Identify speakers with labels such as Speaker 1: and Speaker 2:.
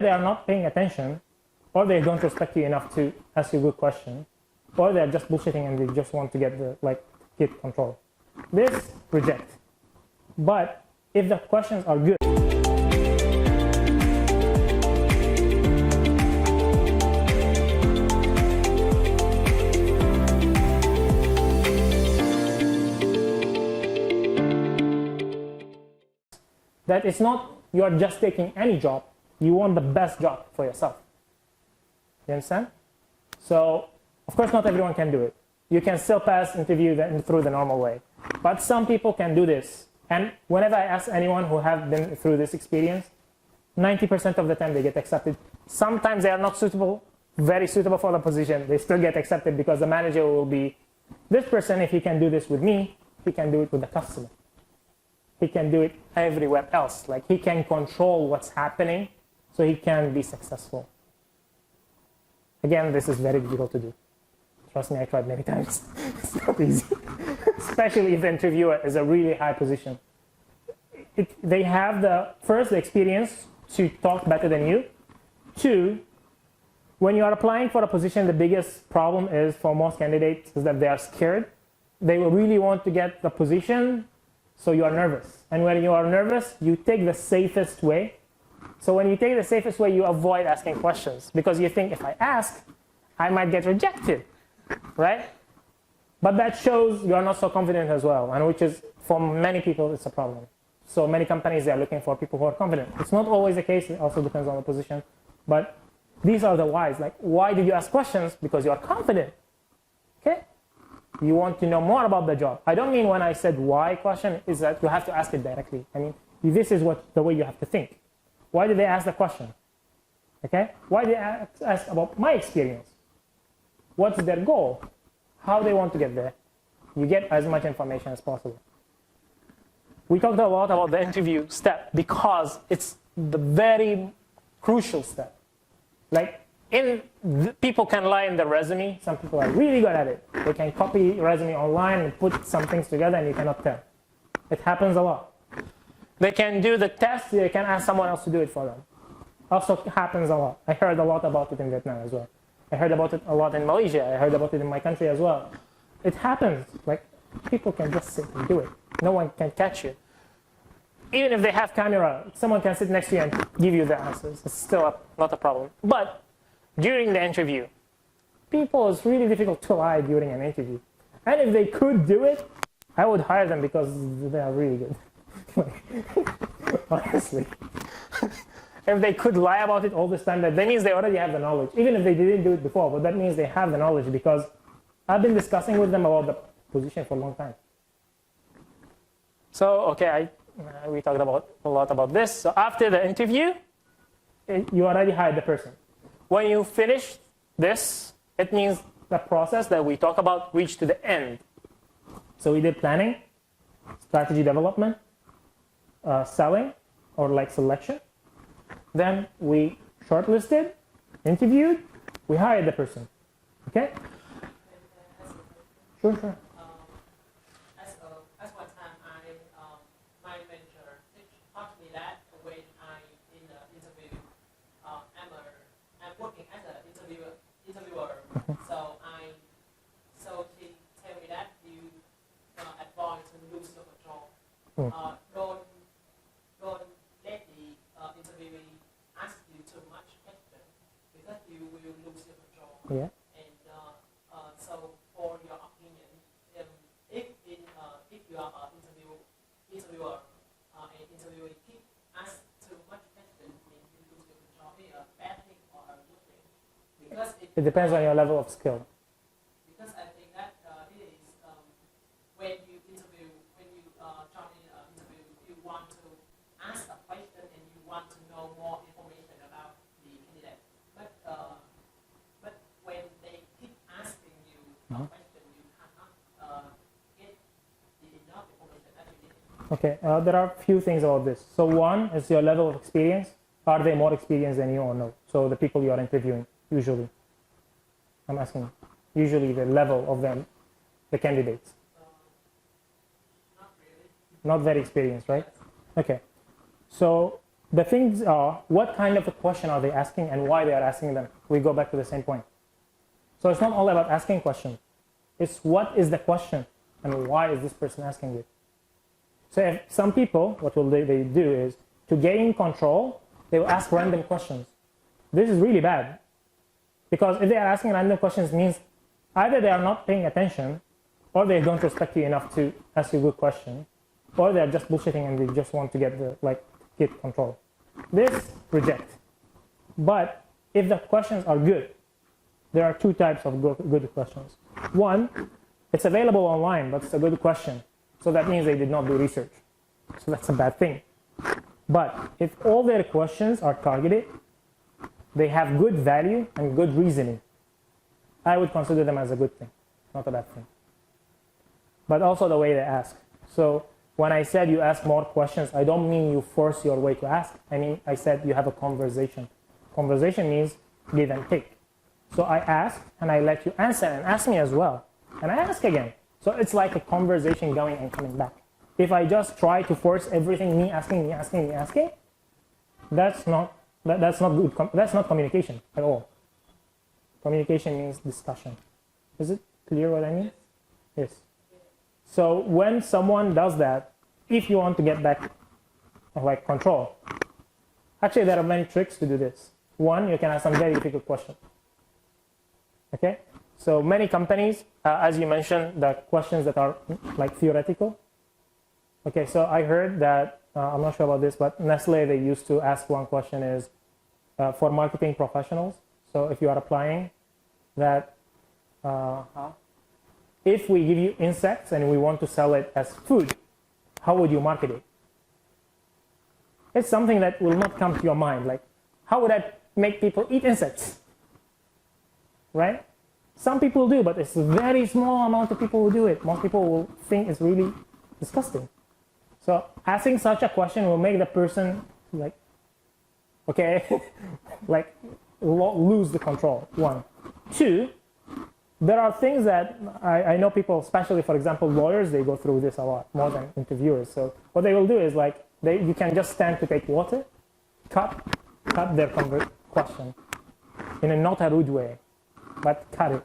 Speaker 1: they are not paying attention, or they don't respect you enough to ask you a good question, or they're just bullshitting and they just want to get get control. This, reject. But if the questions are good, that it's not you are just taking any job, you want the best job for yourself. You understand? So, of course, not everyone can do it. You can still pass interview through the normal way. But some people can do this. And whenever I ask anyone who have been through this experience, 90% of the time they get accepted. Sometimes they are not suitable, very suitable for the position. They still get accepted because the manager will be, this person, if he can do this with me, he can do it with the customer. He can do it everywhere else. Like, he can control what's happening so he can be successful. Again, this is very difficult to do. Trust me, I tried many times. It's not easy. Especially if the interviewer is a really high position. They have the experience to talk better than you. Two, when you are applying for a position, the biggest problem is for most candidates is that they are scared. They will really want to get the position, so you are nervous. And when you are nervous, you take the safest way. So when you take the safest way, you avoid asking questions because you think if I ask, I might get rejected, right? But that shows you are not so confident as well, and which is, for many people, it's a problem. So many companies, they are looking for people who are confident. It's not always the case. It also depends on the position. But these are the whys. Like, why did you ask questions? Because you are confident, okay? You want to know more about the job. I don't mean when I said why question is that you have to ask it directly. I mean, this is the way you have to think. Why did they ask the question? Okay? Why did they ask about my experience? What's their goal? How they want to get there? You get as much information as possible. We talked a lot about the interview step because it's the very crucial step. Like, people can lie in their resume. Some people are really good at it. They can copy resume online and put some things together and you cannot tell. It happens a lot. They can do the test. They can ask someone else to do it for them. Also happens a lot. I heard a lot about it in Vietnam as well. I heard about it a lot in Malaysia. I heard about it in my country as well. It happens. Like, people can just sit and do it. No one can catch you. Even if they have camera, someone can sit next to you and give you the answers. It's still not a problem. But during the interview, it's really difficult to lie during an interview. And if they could do it, I would hire them because they are really good. Honestly. If they could lie about it all this time, that means they already have the knowledge. Even if they didn't do it before, but that means they have the knowledge because I've been discussing with them about the position for a long time. So, okay, we talked a lot about this. So after the interview, you already hired the person. When you finish this, it means the process that we talk about reached to the end. So we did planning, strategy development, selling, or like selection. Then we shortlisted, interviewed, we hired the person. Okay? Sure.
Speaker 2: As one time, my mentor taught me that when I in the interview, I'm working as an interviewer. So he tell me that you avoid to lose your control. Don't let the interviewee ask you too much question because you will lose your control.
Speaker 1: Yeah.
Speaker 2: And so, for your opinion, if you are an interviewer, and interviewee keep ask too much question, then you lose your control. Is a bad thing or a good thing? Because
Speaker 1: It depends on your level of skill.
Speaker 2: Because I think that it is when you join in an interview, you want to ask a question and you want to know more information about the candidate. But when they keep asking you a question, you cannot get enough information that you need.
Speaker 1: Okay, there are a few things about this. So one is your level of experience. Are they more experienced than you or no? So the people you are interviewing, usually. I'm asking, usually the level of them, the candidates.
Speaker 2: Not really.
Speaker 1: Not very experienced, right? Okay. So the things are, what kind of a question are they asking and why they are asking them? We go back to the same point. So it's not all about asking questions. It's what is the question and why is this person asking it? So if some people, what will they do is, to gain control, they will ask random questions. This is really bad. Because if they are asking random questions, it means either they are not paying attention, or they don't respect you enough to ask you a good question, or they are just bullshitting and they just want to get control. This, reject. But if the questions are good, there are two types of good questions. One, it's available online, but it's a good question. So that means they did not do research. So that's a bad thing. But if all their questions are targeted, they have good value and good reasoning, I would consider them as a good thing, not a bad thing. But also the way they ask. So when I said you ask more questions, I don't mean you force your way to ask. I said you have a conversation. Conversation means give and take. So I ask and I let you answer and ask me as well. And I ask again. So it's like a conversation going and coming back. If I just try to force everything, me asking, that's not good. That's not communication at all. Communication means discussion. Is it clear what I mean? Yes. So when someone does that, if you want to get back control, actually there are many tricks to do this. One, you can ask some very difficult questions. Okay? So many companies, as you mentioned, the questions that are theoretical. Okay, so I heard that, I'm not sure about this, but Nestle, they used to ask one question is, for marketing professionals. So if you are applying that, if we give you insects and we want to sell it as food, how would you market it? It's something that will not come to your mind. Like, how would I make people eat insects? Right? Some people do, but it's a very small amount of people who do it. Most people will think it's really disgusting. So asking such a question will make the person lose the control. One. Two, there are things that I know people, especially for example lawyers, they go through this a lot more than interviewers. So what they will do is you can just stand to take water, cut their question in a not a rude way, but cut it.